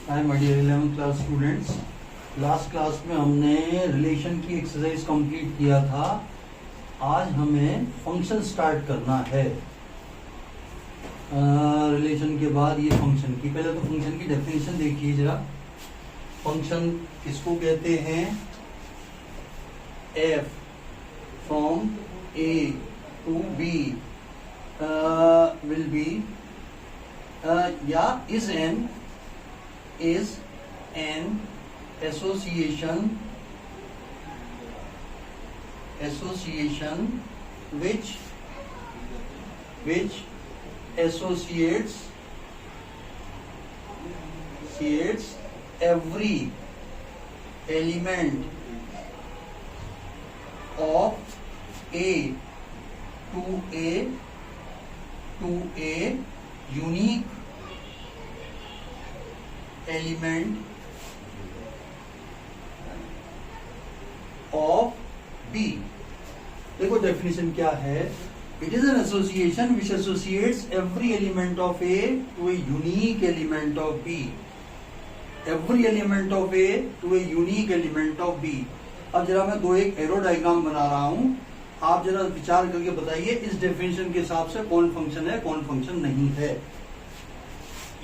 Hi my dear 11th class students. Last class में हमने relation की एक्सरसाइज कंप्लीट किया था। आज हमें फंक्शन स्टार्ट करना है। रिलेशन के बाद ये फंक्शन की, पहले तो फंक्शन की डेफिनेशन देखिए जरा। फंक्शन किसको कहते हैं? F from A to B will be या is an association which associates every element of A to a unique element of B। देखो डेफिनेशन क्या है। It is an association which associates every element of A to a unique element of B. Every element of A to a unique element of B. अब जरा मैं एक arrow diagram बना रहा हूं, आप जरा विचार करके बताइए इस डेफिनेशन के हिसाब से कौन फंक्शन है कौन फंक्शन नहीं है।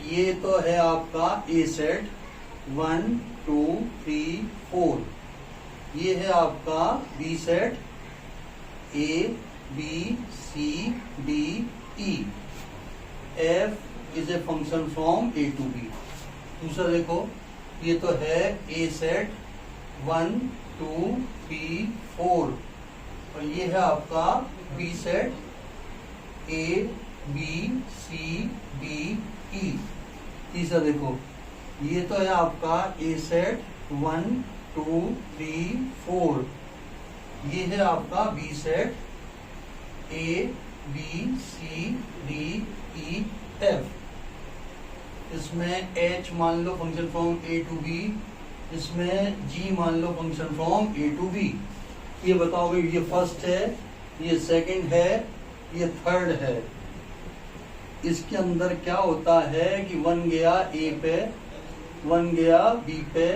ये तो है आपका ए सेट 1 2 3 4। ये है आपका B set A B C D E. F is a function from A to B. दूसरा देखो, ये तो है ए सेट 1 2 3 4 और ये है आपका B set A B C D E. तीसरा देखो, ये तो है आपका ए सेट 1 2 3 4। ये है आपका B set A B C D E F. इसमें एच मान लो function from A to B, इसमें जी मान लो function from A to B. ये बताओ भाई, ये फर्स्ट है, ये सेकंड है, ये थर्ड है। इसके अंदर क्या होता है कि 1 गया ए पे, 1 गया बी पे,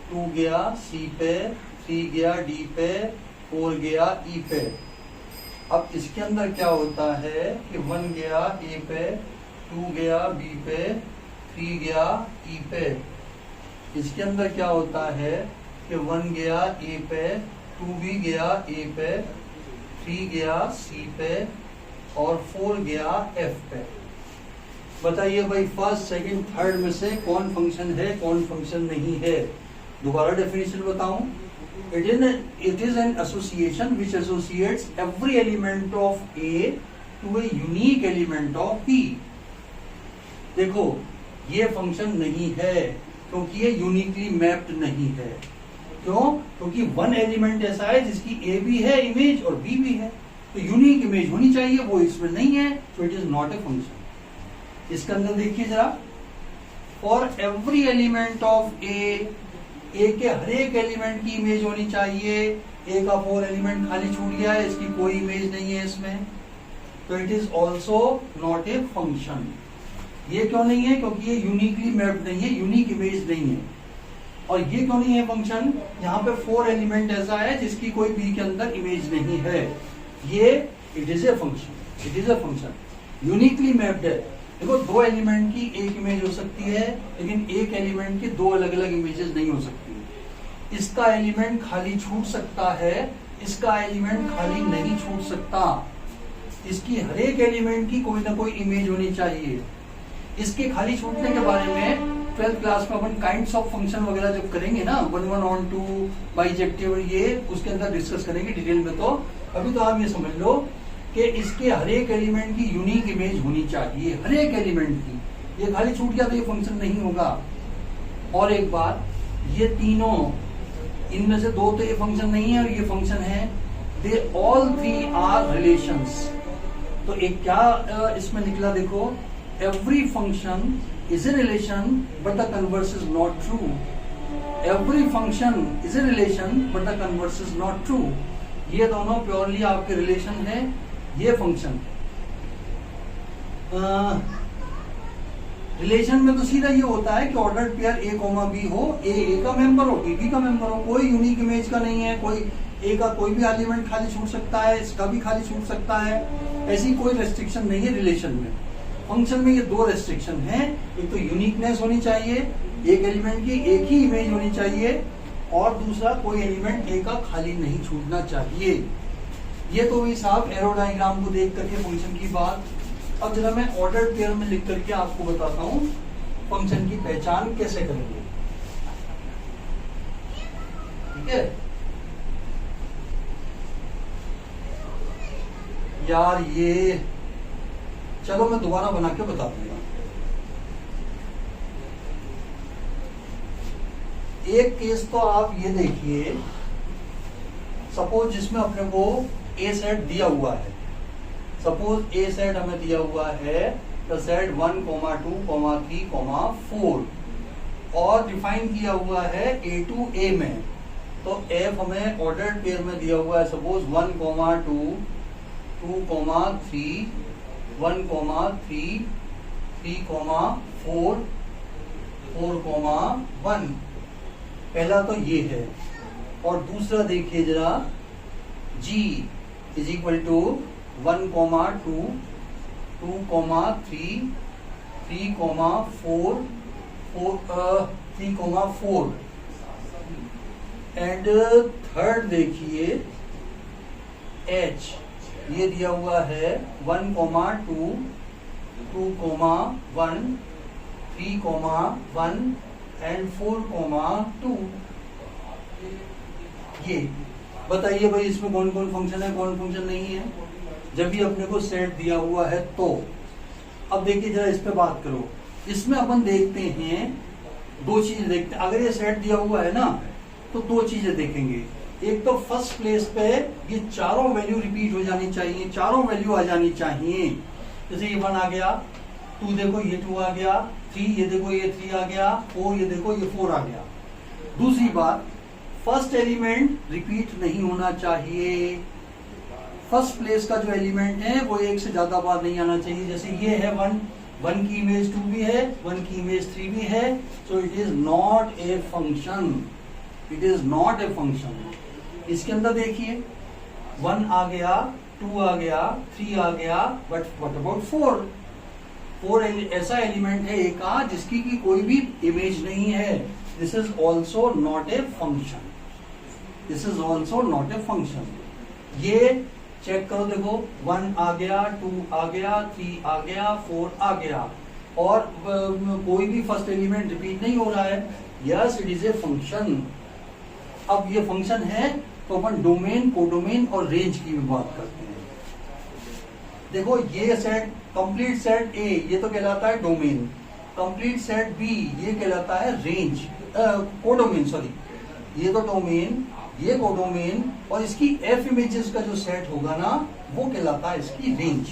2 गया सी पे, 3 गया डी पे, 4 गया ई पे। अब इसके अंदर क्या होता है कि 1 गया ए पे, 2 गया बी पे, 3 गया ई पे। इसके अंदर क्या होता है कि 1 गया ए पे, 2 भी गया ए पे, 3 गया सी पे और 4 गया एफ पे। बताइए भाई, फर्स्ट सेकंड थर्ड में से कौन फंक्शन है कौन फंक्शन नहीं है। दोबारा डेफिनेशन बताऊं। It is an association which associates every element of A to a unique element of B. देखो, ये फंक्शन नहीं है क्योंकि ये यूनिकली मैप्ड नहीं है। क्यों? क्योंकि 1 एलिमेंट ऐसा है जिसकी ए भी है इमेज और बी भी है, तो यूनिक इमेज होनी चाहिए, वो इसमें नहीं है, तो it is not a function. इसके अंदर देखिए जरा, फॉर एवरी एलिमेंट ऑफ ए के हर एक एलिमेंट की इमेज होनी चाहिए। ए का 4 एलिमेंट खाली छूट गया है, इसकी कोई इमेज नहीं है इसमें, तो it is also not a function. ये क्यों नहीं है? क्योंकि ये यूनिकली मैप्ड नहीं है, यूनिक इमेज नहीं है। और ये क्यों नहीं है फंक्शन? यहाँ पे 4 एलिमेंट ऐसा है जिसकी कोई बी के अंदर इमेज नहीं है। ये it is a function, it is a function, uniquely mapped है। देखो, 2 एलिमेंट की एक इमेज हो सकती है, लेकिन एक एलिमेंट की 2 अलग अलग इमेजेस नहीं हो सकती। इसका एलिमेंट खाली छूट सकता है, इसका एलिमेंट खाली नहीं छूट सकता। इसकी हर एक एलिमेंट की कोई ना कोई इमेज होनी चाहिए। इसके खाली छूटने के बारे में 12th क्लास में अपन काइंड्स ऑफ फंक्शन वगैरह जब करेंगे ना, 1 1 on 2 बाइजेक्टिव, ये उसके अंदर डिस्कस करेंगे डिटेल में। तो अभी तो आप ये समझ लो कि इसके हर एक एलिमेंट की यूनिक इमेज होनी चाहिए, हर एक एलिमेंट की। ये खाली छूट गया तो ये फंक्शन नहीं होगा। और एक बात, ये तीनों, इनमें से 2 तो ये फंक्शन नहीं है और ये फंक्शन है। They all 3 are relations. तो एक क्या इसमें निकला, देखो, every function is a relation but the converse is not true. Every function is a relation but the converse is not true. ये दोनों प्योरली आपके रिलेशन है, ये फंक्शन। रिलेशन में तो सीधा ये होता है कि ordered pair A comma B हो, ए का मेंबर हो, बी का मेंबर हो, कोई यूनिक इमेज का नहीं है, कोई ए का कोई भी एलिमेंट खाली छूट सकता है, इसका भी खाली छूट सकता है, ऐसी कोई रेस्ट्रिक्शन नहीं है रिलेशन में। फंक्शन में ये दो रेस्ट्रिक्शन है, एक तो यूनिकनेस होनी चाहिए, एक एलिमेंट की एक ही इमेज होनी चाहिए, और दूसरा कोई एलिमेंट ए का खाली नहीं छूटना चाहिए। ये तो वही साहब एरो डायग्राम को देख करके फंक्शन की बात। अब जरा मैं ऑर्डर्ड पेयर में लिख करके आपको बताता हूं फंक्शन की पहचान कैसे करेंगे। ठीक है यार, ये चलो मैं दोबारा बना के बता दूंगा। एक केस तो आप ये देखिए, सपोज जिसमें अपने को ए सेट दिया हुआ है, सपोज ए सेट हमें दिया हुआ है द सेट 1, 2, 3, 4 और डिफाइन किया हुआ है ए टू ए में। तो एफ हमें ऑर्डर्ड पेयर में दिया हुआ है, सपोज 1, 2, 2, 3, 1, 3, 3, 4, 4, 1। पहला तो ये है, और दूसरा देखिए जरा, G is equal to 1, 2, 2, 3, 3, 4, 3, 4 and third देखिए H, ये दिया हुआ है 1, 2, 2, 1, 3, 1 एंड 4, 2। ये बताइए भाई इसमें कौन कौन फंक्शन है, कौन फंक्शन नहीं है, जब भी अपने को सेट दिया हुआ है तो। अब देखिए जरा इस पे बात करो, इसमें अपन देखते हैं दो चीज देखते हैं। अगर ये सेट दिया हुआ है ना तो दो चीजें देखेंगे। एक तो फर्स्ट प्लेस पे ये चारों वैल्यू रिपीट हो जानी चाहिए, चारों वैल्यू आ जानी चाहिए। जैसे ये 1 आ गया, 2 देखो ये 2 आ गया, 3 ये देखो ये 3 आ गया, 4 ये देखो ये 4 आ गया। दूसरी बात, फर्स्ट एलिमेंट रिपीट नहीं होना चाहिए। फर्स्ट प्लेस का जो एलिमेंट है वो एक से ज्यादा बार नहीं आना चाहिए। जैसे ये है 1 की इमेज 2 भी है, 1 की इमेज 3 भी है, so it is not a function, it is not a function. इसके अंदर देखिए 1 आ गया, 2 आ गया, 3 आ गया, बट व्हाट अबाउट 4? 4 ऐसा एलिमेंट है एक का जिसकी की कोई भी इमेज नहीं है। This is also not a function, this is also not a function. ये चेक करो, देखो 1 आ गया, 2 आ गया, 3 आ गया, 4 आ गया, और कोई भी फर्स्ट एलिमेंट रिपीट नहीं हो रहा है। Yes, it is a function. अब ये फंक्शन है तो अपन डोमेन, कोडोमेन और रेंज की भी बात करते हैं। देखो ये सेट, कंप्लीट सेट ए ये तो कहलाता है डोमेन, कंप्लीट सेट बी ये कहलाता है रेंज, कोडोमेन, सॉरी, ये तो डोमेन, ये कोडोमेन, और इसकी एफ इमेजेस का जो सेट होगा ना वो कहलाता है इसकी रेंज।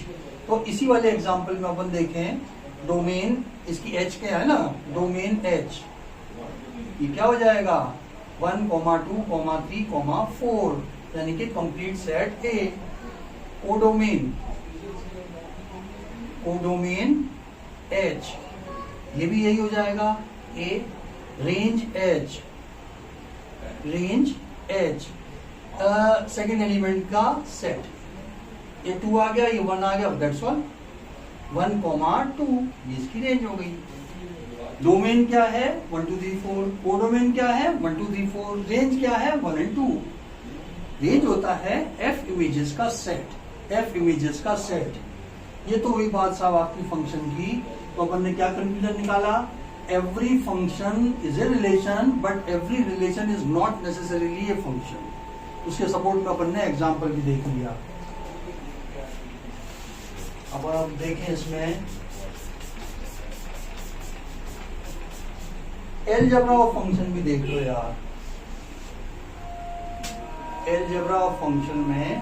तो इसी वाले एग्जांपल में अपन देखें, डोमेन इसकी एच क्या है ना, डोमेन एच, ये क्या हो जाएगा 1, 2, 3, 4, यानी कि complete set A. Codomain, codomain H, ये भी यही हो जाएगा A. Range H, range H, second element का सेट, ये 2 आ गया, ये 1 आ गया, दैट्स ऑल। 1, 2 ये इसकी रेंज हो गई। डोमेन क्या है 1, 2, 3, 4, कोडोमेन क्या है 1, 2, 3, 4, रेंज क्या है 1 और 2। रेंज होता है एफ इमेजेस का सेट, एफ इमेजेस का सेट। ये तो वही बात साहब आपकी फंक्शन की। तो अपन ने क्या कंक्लूजन निकाला, every function is a relation but every relation is not necessarily a function. उसके सपोर्ट में अपन ने एग्जाम्पल भी देख लिया। अब आप देखें इसमें अलजेब्रा ऑफ फंक्शन भी देख लो यार। अलजेब्रा ऑफ फंक्शन में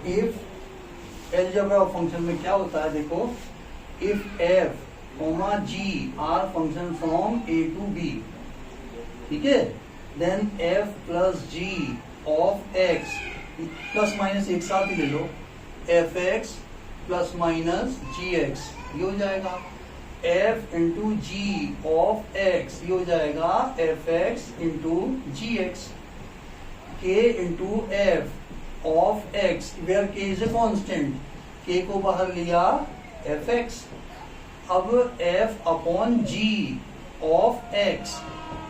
इफ अलजेब्रा ऑफ फंक्शन में क्या होता है, देखो, if F, G are function from A to B, ठीक है, then F plus ji of X, plus minus एक साथ ही ले लो, एफ एक्स प्लस माइनस जी एक्स, ये हो जाएगा F into ji of x, ये हो जाएगा F x into ji X, K into F of X where के इज ए कॉन्स्टेंट, के को बाहर लिया एफ एक्स, अब f upon g of x,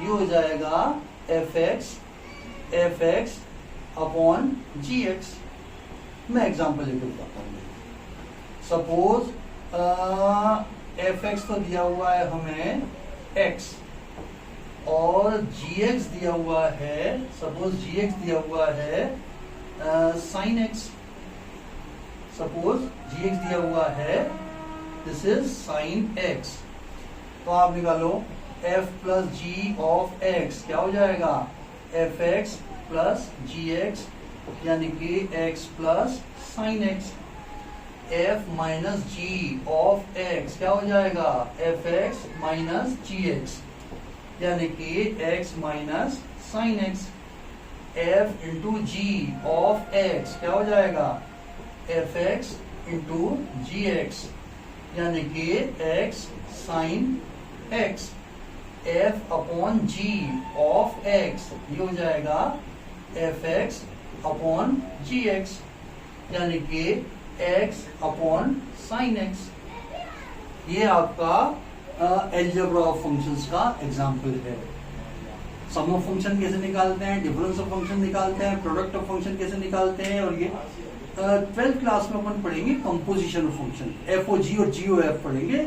ये हो जाएगा F x upon g x. मैं एग्जांपल लेके बताता हूँ। सपोज एफ एक्स तो दिया हुआ है हमें एक्स, और जी एक्स दिया हुआ है, सपोज जी एक्स दिया हुआ है साइन एक्स, सपोज जी एक्स दिया हुआ है, दिस इज साइन एक्स। तो आप निकालो f plus ji of x, क्या हो जाएगा F x plus g x, यानी कि x plus sine x. F minus g of x क्या हो जाएगा एफ एक्स माइनस जी एक्स, यानी कि x minus sine x. F into ji of x क्या हो जाएगा एफ एक्स इंटू जी एक्स, यानी कि x sine x. F upon g of x ये हो जाएगा F x upon g x, यानी कि एक्स अपॉन साइन एक्स। ये आपका एल्जेब्रा ऑफ फंक्शंस का एग्जांपल है। सम ऑफ फंक्शन कैसे निकालते हैं, डिफरेंस ऑफ फंक्शन निकालते हैं, प्रोडक्ट ऑफ फंक्शन कैसे निकालते हैं, और ये 12th क्लास में अपन पढ़ेंगे composition of function, F O G और जी ओ एफ पढ़ेंगे,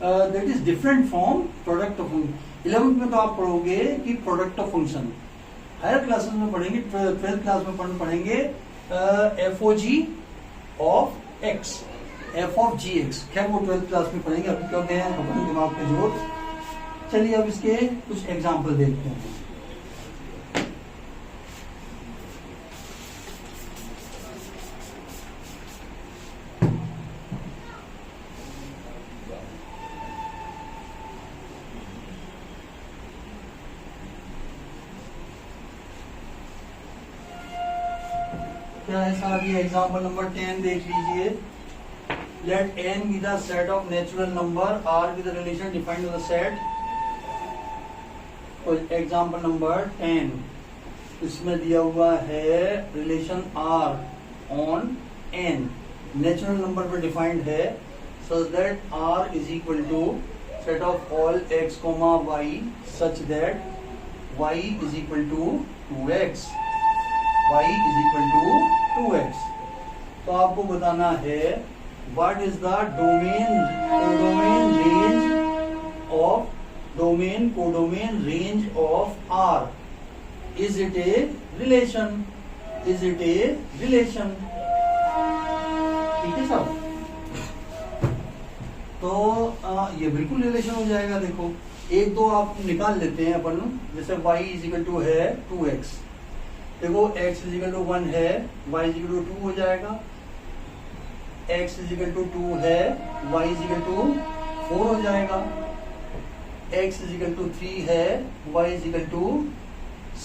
that is different from product of function. 11th में तो आप पढ़ोगे कि product of function, higher classes में पढ़ेंगे, 12th क्लास में पढ़ेंगे F O G of X, F of G X. क्या वो 12th क्लास में पढ़ेंगे, अभी क्यों हैं अपने दिमाग पे जोर। चलिए अब इसके कुछ एग्जाम्पल देखते हैं। क्या है साहब, ये एग्जाम्पल नंबर 10 देख लीजिए। Let n be the set of natural number, r be the relation defined with the set। तो एग्जाम्पल नंबर 10, इसमें दिया हुआ है relation r on n, natural number पर डिफाइंड है, such that r is equal to set of all x, y such that y is equal to 2x, y is equal to 2x। तो आपको बताना है what is the codomain range of R। Is it a relation? Is it a relation? ठीक है साहब, तो ये बिल्कुल रिलेशन हो जाएगा। देखो एक दो आप निकाल लेते हैं अपन, जैसे y इज इक्वल टू है 2x, देखो x इज इक्वल टू 1 है, y इज इक्वल टू 2 हो जाएगा, x इज इक्वल टू 2 है, y इज इक्वल टू 4 हो जाएगा, x इज इक्वल टू 3 है, y इज इक्वल टू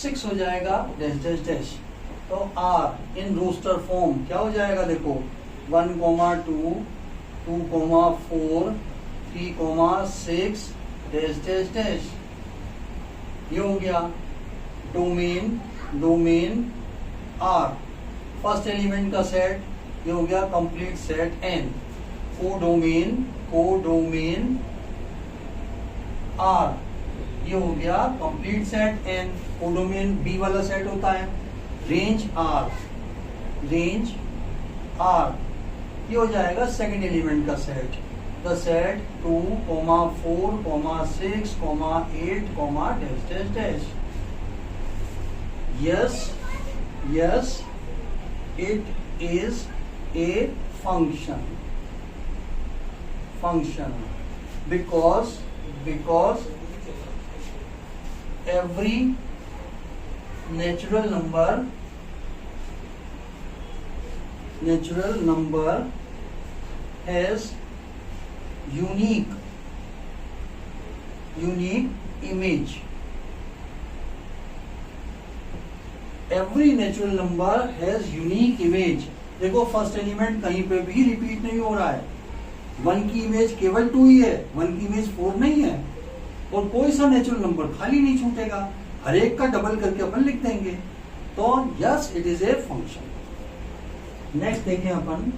6 हो जाएगा, डैश डैश डैश। तो r इन रोस्टर फॉर्म क्या हो जाएगा, देखो 1, 2, 2, 4, 3, 6, डैश डैश डैश। ये हो गया डोमेन R, फर्स्ट एलिमेंट का सेट, ये हो गया complete set n। Codomain R, ये हो गया complete set n। Codomain B वाला सेट होता है। रेंज R, ये हो जाएगा सेकंड एलिमेंट का set, the set 2, 4, 6, 8, dash dash dash. Yes, it is a function because every natural number has unique image, every natural number has unique image. देखो first element कहीं पे भी रिपीट नहीं हो रहा है, 1 की इमेज केवल 2 ही है, 1 की इमेज 4 नहीं है, और कोई सा नेचुरल नंबर खाली नहीं छूटेगा, हर एक का डबल करके अपन लिख देंगे। तो yes it is a function. Next देखें अपन,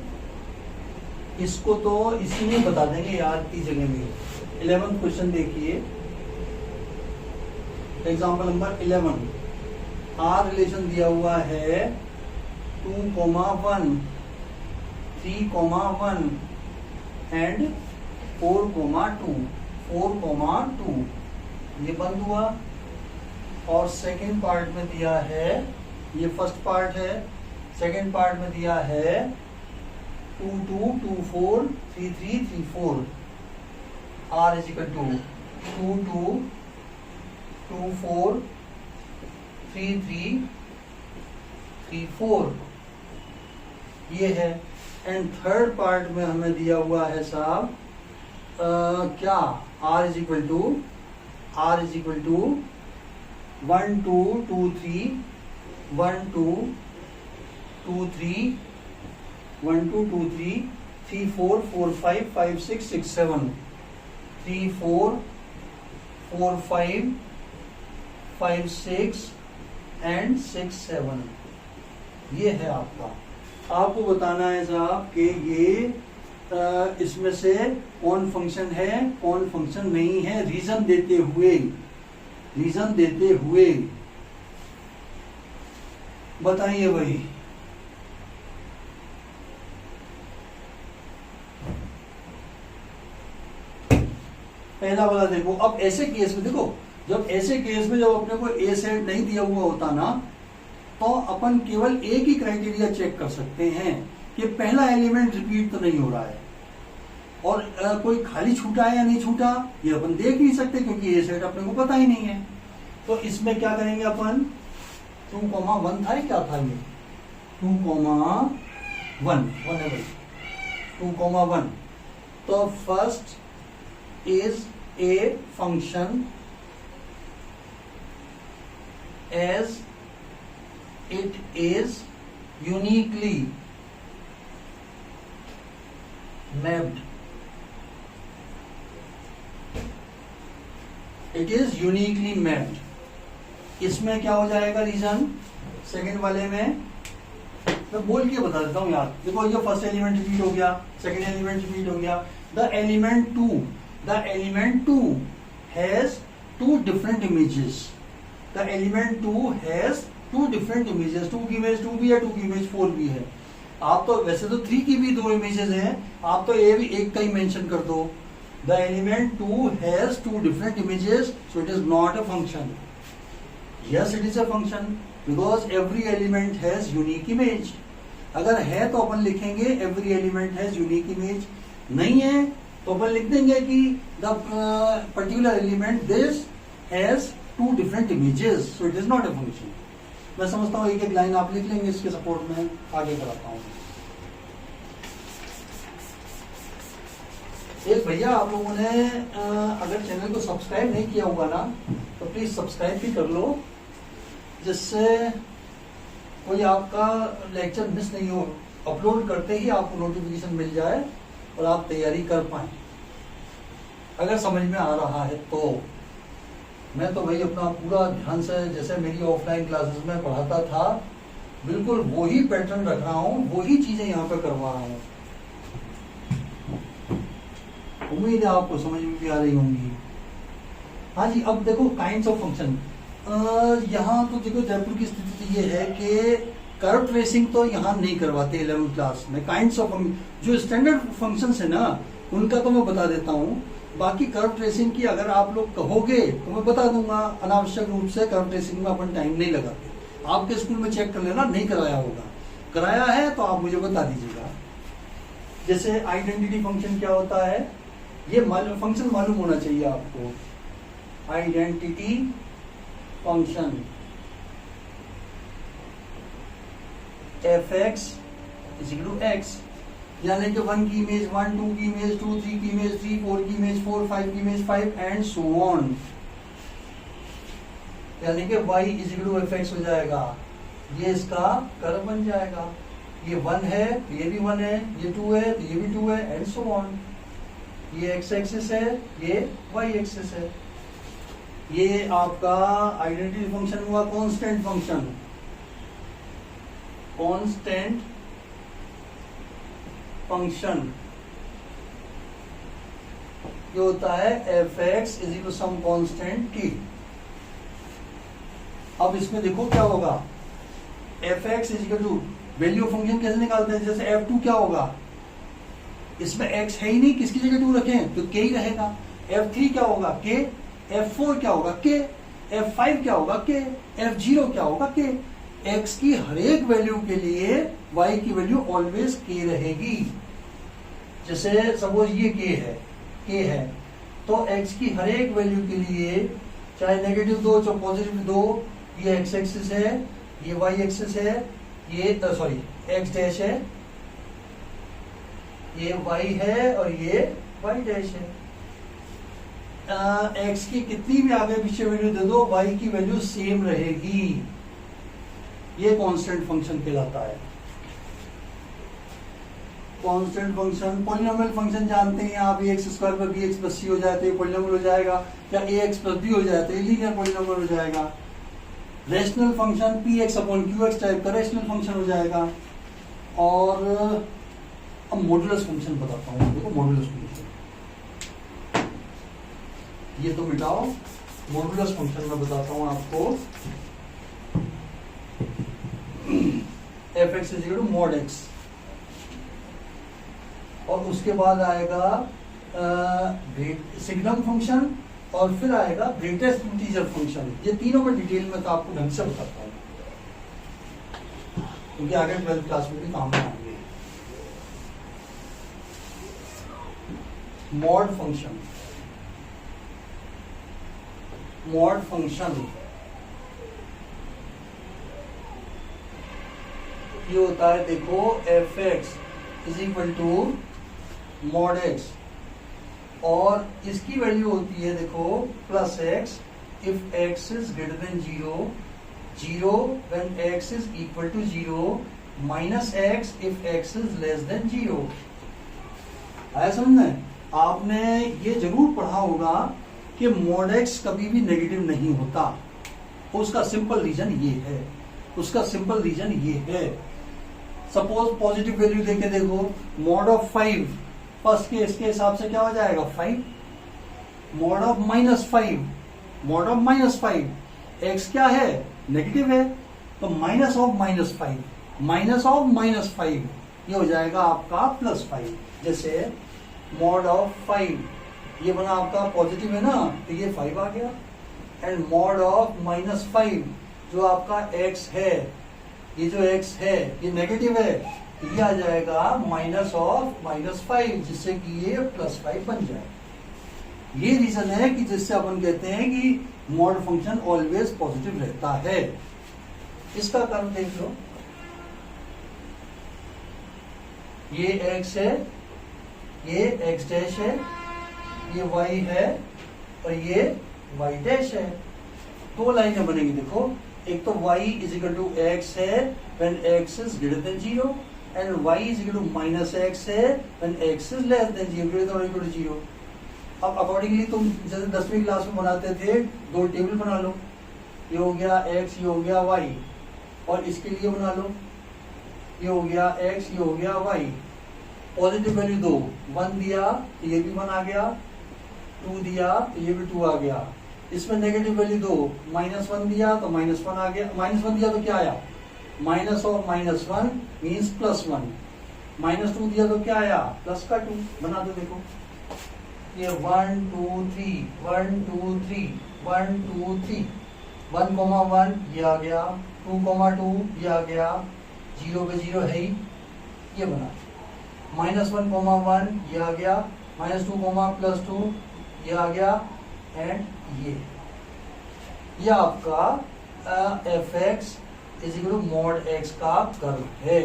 इसको तो इसी में बता देंगे याद की जगह में। 11th क्वेश्चन देखिए, एग्जाम्पल नंबर 11। आर रिलेशन दिया हुआ है 2,1, 3,1 एंड 4,2, 4,2 ये बंद हुआ। और सेकेंड पार्ट में दिया है, ये फर्स्ट पार्ट है, सेकेंड पार्ट में दिया है 2, 2, 2, 4, 3, 3, 3, 4। R is equal to 2, 2, 2, 4, 3, 3, 3, 4 ये है। एंड थर्ड पार्ट में हमें दिया हुआ है साहब क्या, R is equal to 1, 2, 2, 3, 1, 2, 2, 3, 1, 2, 2, 3, 3, 4, 4, 5, 5, 6, 6, 7, 3, 4, 4, 5, 5, 6 and 6, 7 ये है आपका। आपको बताना है साहब कि ये इसमें से कौन फंक्शन है कौन फंक्शन नहीं है, रीजन देते हुए बताइए भाई। पहला वाला देखो। अब ऐसे केस में देखो, जब ऐसे केस में जब अपने को ए सेट नहीं दिया हुआ होता ना, तो अपन केवल एक ही क्राइटेरिया चेक कर सकते हैं कि पहला एलिमेंट रिपीट तो नहीं हो रहा है, और कोई खाली छूटा है या नहीं छूटा ये अपन देख नहीं सकते क्योंकि ए सेट अपने को पता ही नहीं है। तो इसमें क्या करेंगे अपन, 2,1 था, क्या था ये 2,1 2,1। तो first is a function as it is uniquely mapped. It is uniquely mapped. इसमें क्या हो जाएगा रीजन, सेकंड वाले में मैं बोल के बता देता हूं यार। देखो ये फर्स्ट एलिमेंट रिपीट हो गया, सेकंड एलिमेंट रिपीट हो गया। The element 2 has two different images. The element 2 has two different images. 2 की इमेज 2 भी है, 2 की इमेज 4 भी है। आप तो वैसे तो 3 की भी 2 इमेजेस हैं, आप तो ये भी एक का ही मेंशन कर दो। The element 2 has two different images, so it is not a function. Yes, it is a function because every element has unique image. अगर है तो अपन लिखेंगे every element has unique image, नहीं है तो अपन लिख देंगे कि the particular element this has two different images, so it is not a function. मैं समझता हूँ एक एक लाइन आप लिख लेंगे, इसके सपोर्ट में आगे कराता हूँ। एक भैया आप लोगों ने अगर चैनल को सब्सक्राइब नहीं किया होगा ना तो प्लीज सब्सक्राइब भी कर लो, जिससे कोई आपका लेक्चर मिस नहीं हो, अपलोड करते ही आपको नोटिफिकेशन मिल जाए और आप तैयारी कर पाए। अगर समझ में आ रहा है तो मैं तो भाई अपना पूरा ध्यान से, जैसे मेरी ऑफलाइन क्लासेस में पढ़ाता था, बिल्कुल वही पैटर्न रख रहा हूँ, वही चीजें यहाँ पे करवा रहा हूँ। उम्मीद है आपको समझ में भी आ रही होंगी। हाँ जी, अब देखो काइंड्स ऑफ फंक्शन। यहाँ तो देखो जयपुर की स्थिति ये है कि कर्व ट्रेसिंग तो यहाँ नहीं करवाते 11th क्लास में। काइंड्स ऑफ जो स्टैंडर्ड फंक्शंस है ना उनका तो मैं बता देता हूँ, बाकी कर्व ट्रेसिंग की अगर आप लोग कहोगे तो मैं बता दूंगा। अनावश्यक रूप से कर्व ट्रेसिंग में अपन टाइम नहीं लगाते। आपके स्कूल में चेक कर लेना, नहीं कराया होगा, कराया है तो आप मुझे बता दीजिएगा। जैसे आइडेंटिटी फंक्शन क्या होता है, ये फंक्शन मालूम होना चाहिए आपको। Identity function fx is equal to x, यानी कि 1 की इमेज 1, 2 की इमेज 2, 3 की इमेज 3, 4 की इमेज 4, 5 की इमेज 5 एंड सो ऑन, यानी कि y is equal to fx हो जाएगा। ये इसका कर्व बन जाएगा। ये 1 है तो ये भी 1 है, ये 2 है तो ये भी 2 है, एंड सो ऑन। ये एक्स एक्सिस है, ये वाई एक्सिस है। ये आपका आइडेंटिटी फंक्शन हुआ कांस्टेंट फंक्शन। कांस्टेंट फंक्शन ये होता है f x is equal some constant t. अब इसमें देखो क्या होगा, f x is equal to value of function कैसे निकालते हैं, जैसे एफ टू क्या होगा, इसमें एक्स है ही नहीं, किसकी जगह टू रखें तो के ही रहेगा। एफ थ्री क्या होगा के, एफ फोर क्या होगा के, एफ फाइव क्या होगा के, एफ जीरो क्या होगा के। एक्स की हर एक वैल्यू के लिए वाई की वैल्यू ऑलवेज के रहेगी। जैसे सपोज ये के है तो एक्स की हर एक वैल्यू के लिए चाहे नेगेटिव दो चाहे पॉजिटिव दो, ये एक्स एक्सिस है, ये वाई एक्सिस है, ये सॉरी एक्स डैश है, ये वाई है और ये वाई डैश है। एक्स की कितनी भी आगे पीछे वैल्यू दे दो, वाई की वैल्यू सेम रहेगी। ये कांस्टेंट फंक्शन कहलाता है। कांस्टेंट फंक्शन, पॉलिनोमियल फंक्शन जानते हैं आप, एक्स स्क्वायर पर बी एक्स प्लस सी हो जाए तो ये पॉलिनोमियल हो जाएगा, या ए एक्स प्लस बी हो जाए तो ये लीनियर पॉलिनोमियल हो जाएगा। Rational function P x upon Q x type का रेशनल फंक्शन हो जाएगा। और अब मॉडुलस फंक्शन बताता हूँ, देखो मॉडुलस फंक्शन ये तो मिटाओ, मॉडुलस फंक्शन में बताता हूँ आपको। F x is equal to mod x, और उसके बाद आएगा सिग्नम फंक्शन, और फिर आएगा ग्रेटेस्ट इंटीजर फंक्शन। ये तीनों में डिटेल में तो आपको ढंग से बताता हूँ, क्योंकि आगे 12th क्लास में भी काम में आएंगे। मॉड फंक्शन, मॉड फंक्शन ये होता है, देखो f x is equal to mod x, और इसकी वैल्यू होती है देखो plus x if x is greater than 0, 0 when x is equal to 0, minus x if x is less than 0। आया समझ में? आपने ये जरूर पढ़ा होगा कि मॉड एक्स कभी भी नेगेटिव नहीं होता। उसका सिंपल रीजन ये है, उसका सिंपल रीजन ये है। सपोज पॉजिटिव वैल्यू देके देखो, मॉड ऑफ 5 फर्स्ट केस के हिसाब से क्या हो जाएगा 5, mod of -5, mod of -5, x क्या है नेगेटिव है तो माइनस ऑफ -5, माइनस ऑफ -5 ये हो जाएगा आपका +5। जैसे मॉड ऑफ 5 ये बना आपका पॉजिटिव है ना, तो ये 5 आ गया। एंड मॉड ऑफ -5 जो आपका x है, ये जो x है ये नेगेटिव है, ये आ जाएगा माइनस ऑफ -5, जिससे कि ये +5 बन जाए। ये रीजन है कि जिससे अपन कहते हैं कि मॉड फंक्शन ऑलवेज पॉजिटिव रहता है। इसका कारण देख लो, ये x है, ये x डैश है, ये y है और ये y डैश है। दो लाइनें बनेगी देखो, एक तो y is equal to X है when x is greater than 0, and y is equal to -x है when x is less than 0, greater than equal to 0। अब अकॉर्डिंगली तुम जैसे 10वीं क्लास में बनाते थे, दो टेबल बना लो, ये हो गया x, ये हो गया y, और इसके लिए बना लो, ये हो गया x, ये हो गया y। पॉजिटिव वैल्यू दो, 1 दिया तो ये भी 1 आ गया, 2 दिया तो ये भी 2 आ गया। इसमें नेगेटिव वैल्यू दो, -1 दिया तो -1 आ गया, -1 दिया तो क्या आया, माइनस ऑफ -1 मीन्स +1, -2 दिया तो क्या आया +2। बना दो देखो, ये 1 2 3 1 2 3 1 2 3, 1,1 ये आ गया, 2,2 ये आ गया, 0 पे 0 है ही, ये बना। -1,1 ये आ गया, -2, +2 ये आ गया, एंड ये आपका f x is equal to mod x का कर्व है।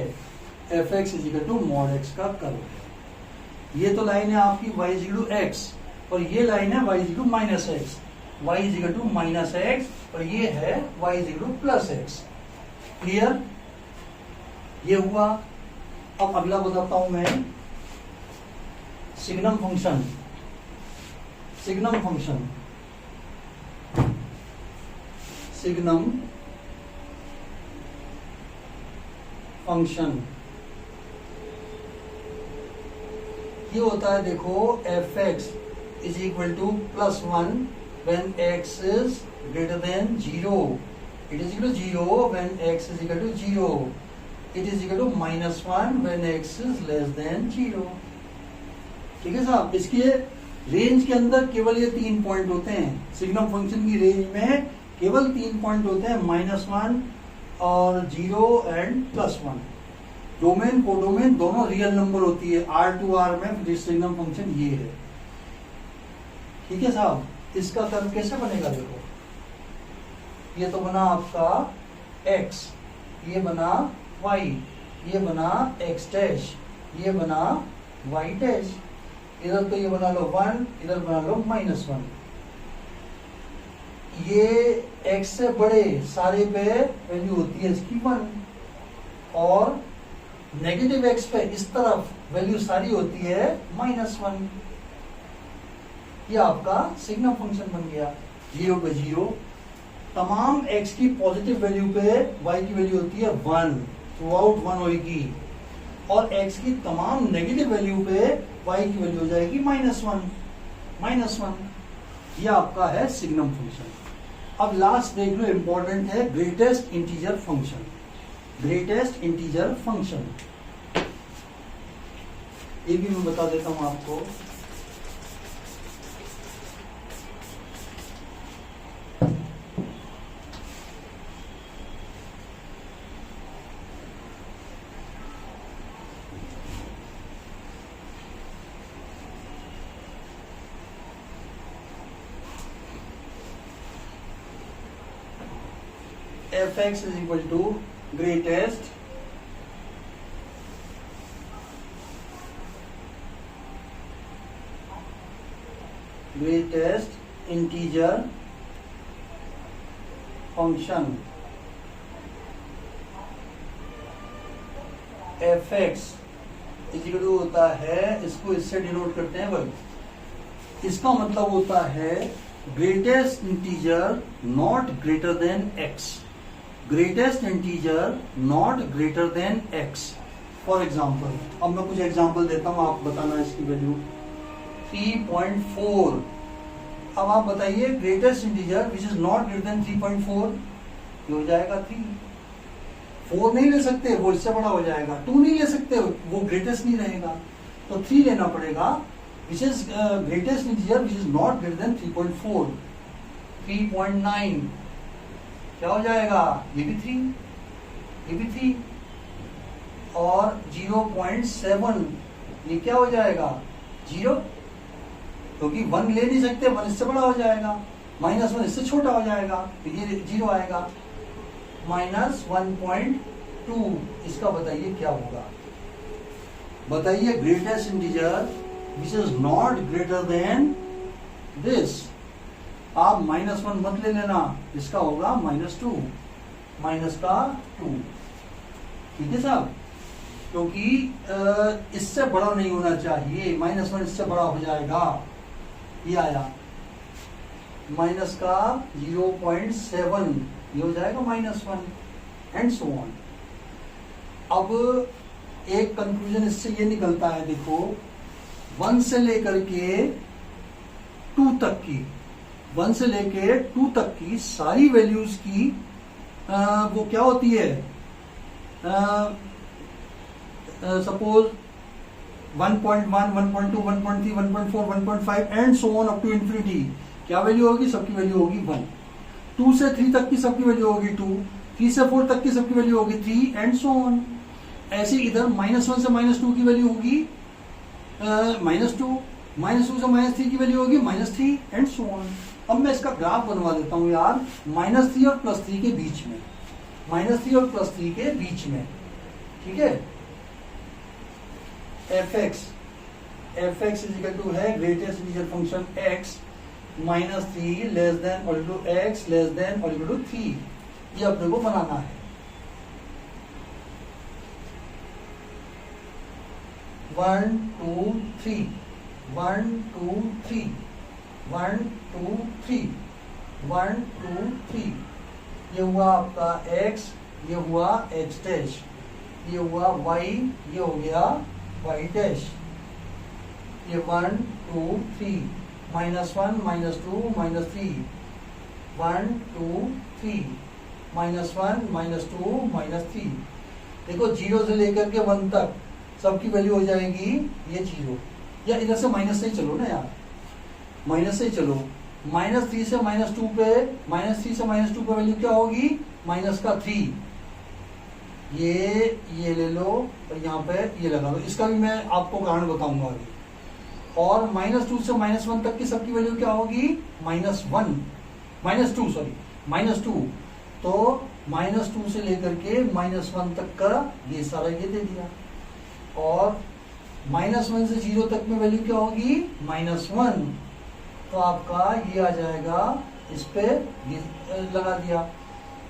F x is equal to mod x का कर्व है। ये तो लाइन है आपकी y is equal to x, और ये लाइन है y is equal to -x, y is equal to -x, और ये है y is equal to +x। Clear? ये हुआ। अब अगला बताता हूं मैं, signum function. Signum function, signum function ये होता है, देखो, f x is equal to +1 when x is greater than 0. It is equal to 0 when x is equal to 0. It is equal to -1 when x is less than 0. ठीक है साहब? इसके range के अंदर केवल ये 3 पॉइंट होते हैं। सिग्नम फंक्शन की रेंज में केवल 3 पॉइंट होते हैं, -1 और 0 एंड +1. डोमेन कोडोमेन दोनों रियल नंबर होती है। R2R में सिग्नम फंक्शन ये है। ठीक है साहब? इसका कर्व कैसे बनेगा? देखो, ये तो बना आपका x, ये बना y, ये बना x डैश, ये बना y डैश। इधर तो ये बना लो 1, इधर बना लो -1। ये x से बड़े सारे पे वैल्यू होती है इसकी 1, और नेगेटिव x पे इस तरफ वैल्यू सारी होती है -1। ये आपका सिग्नम फंक्शन बन गया। 0 पे 0, तमाम x की पॉजिटिव वैल्यू पे y की वैल्यू होती है 1, थ्रू आउट 1 होगी, और x की तमाम नेगेटिव वैल्यू पे y की वैल्यू हो जाएगी -1। ये आपका है सिग्नम फंक्शन। अब लास्ट देख लो, इंपॉर्टेंट है, greatest integer function. Greatest integer function ये भी मैं बता देता हूं आपको। f(x) is equal to greatest integer function. f(x) is equal to होता है, इसको इससे डिनोट करते हैं वर्ग। इसका मतलब होता है greatest integer not greater than x, greatest integer not greater than x। For example, अब मैं कुछ एग्जाम्पल देता हूं, आप बताना इसकी वैल्यू। 3.4। अब आप बताइए greatest integer which is not greater than 3.4, ये हो जाएगा 3। 4 नहीं ले सकते, वो इससे बड़ा हो जाएगा। 2 नहीं ले सकते, वो ग्रेटेस्ट नहीं रहेगा, तो 3 लेना पड़ेगा, which is greatest integer which is not greater than 3.4। 3.9 क्या हो जाएगा? ये भी 3, ये भी 3, और 0.7 ये क्या हो जाएगा? 0, क्योंकि 1 ले नहीं सकते, 1 इससे बड़ा हो जाएगा, -1 इससे छोटा हो जाएगा, तो ये 0 आएगा। -1.2, इसका बताइए क्या होगा? बताइए greatest integer which is not greater than this. आप -1 मत ले लेना, इसका होगा -2, -2। ठीक है साहब? क्योंकि इससे बड़ा नहीं होना चाहिए, -1 इससे बड़ा हो जाएगा। ये आया -0.7, ये हो जाएगा -1, एंड सो ऑन। अब एक कंक्लूजन इससे ये निकलता है, देखो, 1 से लेकर के 2 तक की, 1 से लेके 2 तक की सारी वैल्यूज की वो क्या होती है? Suppose 1.1, 1.2, 1.3, 1.4, 1.5 and so on up to infinity. क्या वैल्यू होगी? सबकी वैल्यू होगी 1। 2 से 3 तक की सबकी वैल्यू होगी 2, 3 से 4 तक की सबकी वैल्यू होगी 3 एंड सो ऑन। ऐसे इधर -1 से -2 की वैल्यू होगी -2, -2 से -3 की वैल्यू होगी -3 एंड सो ऑन। अब मैं इसका ग्राफ बनवा देता हूं यार, -3 और +3 के बीच में, -3 और +3 के बीच में। ठीक है? f(x) इज इक्वल टू है greatest integer function x, -3 less than और equal to x less than और इक्वल टू 3। ये अपने को बनाना है। 1 2 3, 1 2 3, 1 2 3, 1 2 3, ये हुआ आपका x, ये हुआ x डैश, ये हुआ y, ये हो गया y डैश, ये 1 2 3, -1 -2 -3, 1 2 3, -1 -2 -3। देखो 0 से लेकर के 1 तक सबकी वैल्यू हो जाएगी ये 0, या इधर से माइनस से ही चलो ना यार, माइनस से ही चलो। -3 से -2 पे, -3 से -2 पे वैल्यू क्या होगी, -3। ये ले लो और यहाँ पे ये लगा दो, इसका भी मैं आपको कारण बताऊंगा अभी। और -2 से -1 तक की सबकी वैल्यू क्या होगी, -2 सॉरी -2। तो -2 से लेकर के -1 तक का ये सारा ये दे दिया। और -1 से 0 तक में वैल्यू क्या होगी, -1। तो आपका ये आ जाएगा, इस पे ये लगा दिया।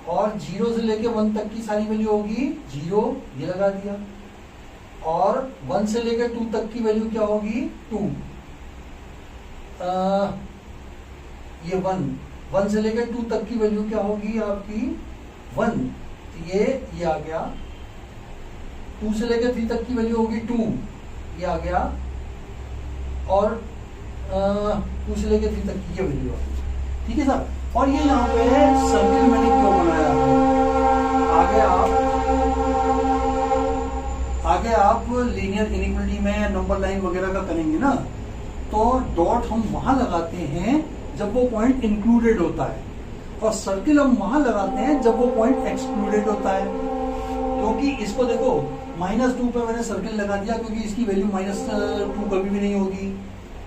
और 0 से लेके 1 तक की सारी वैल्यू होगी 0, ये लगा दिया। और 1 से लेकर 2 तक की वैल्यू क्या होगी, 2। ये 1 से लेकर 2 तक की वैल्यू क्या होगी आपकी, 1। तो ये आ गया। 2 से लेकर 3 तक की वैल्यू होगी 2, ये आ गया। और 2 से लेकर 3 तक की ये वैल्यू आ गई। ठीक है सर। और ये यहाँ पे सर्किल मैंने क्यों बनाया है, आगे आप लीनियर इनइक्वालिटी में नंबर लाइन वगैरह का करेंगे ना, तो डॉट हम वहां लगाते हैं जब वो पॉइंट इंक्लूडेड होता है, और सर्किल हम वहां लगाते हैं जब वो पॉइंट एक्सक्लूडेड होता है। क्योंकि इसको देखो -2 पे मैंने सर्किल लगा दिया, क्योंकि इसकी वैल्यू -2 कभी भी नहीं होगी,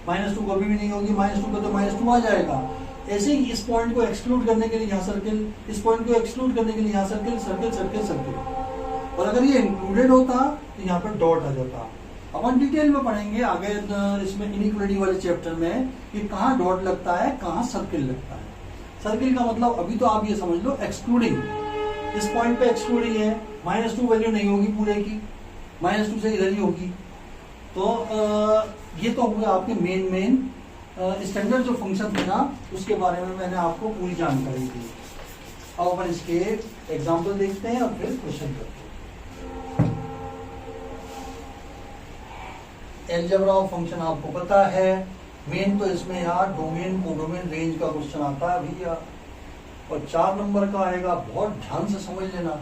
-2 कभी भी नहीं होगी, -2 पे तो -2 आ जाएगा। ऐसे ही इस पॉइंट को एक्सक्लूड करने के लिए यहाँ सर्किल, इस पॉइंट को एक्सक्लूड करने के लिए यहाँ सर्किल, सर्किल सर्किल सर्किल। और अगर ये इंक्लूडेड होता तो यहाँ पर डॉट आ जाता। अब हम डिटेल में पढ़ेंगे आगे इसमें इनइक्वालिटी वाले चैप्टर में कि कहाँ डॉट लगता है, कहाँ सर्किल लगता है। सर्किल का मतलब अभी तो आप ये समझ लो एक्सक्लूडिंग, इस पॉइंट पे एक्सक्लूडिंग है, -2 वैल्यू नहीं होगी पूरे की, -2 से इधर ही होगी। तो ये तो होगा आपके मेन स्टैंडर्ड जो फंक्शन थे ना, उसके बारे में मैंने आपको पूरी जानकारी दी। अब अपन इसके एग्जाम्पल देखते हैं और फिर क्वेश्चन करते हैं। अलजेब्रा ऑफ फंक्शन आपको पता है, मेन तो इसमें यार डोमेन कोडोमेन रेंज का क्वेश्चन आता है भैया, और 4 नंबर का आएगा, बहुत ध्यान से समझ लेना।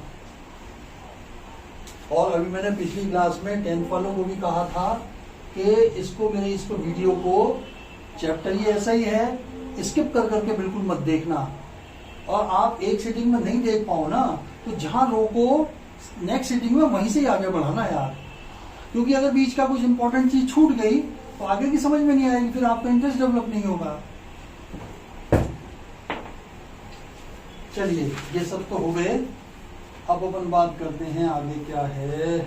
और अभी मैंने पिछली क्लास में 10th वालों को भी कहा था कि इसको वीडियो को, चैप्टर ये ऐसा ही है, स्किप कर करके बिल्कुल मत देखना। और आप एक सीटिंग में नहीं देख पाओ ना, तो जहां रोको नेक्स्ट सीटिंग में वहीं से ही आगे बढ़ाना यार, क्योंकि अगर बीच का कुछ इंपॉर्टेंट चीज छूट गई तो आगे की समझ में नहीं आएगी, फिर आपका इंटरेस्ट डेवलप नहीं होगा। चलिए ये सब तो हो गए, अब अपन बात करते हैं आगे क्या है।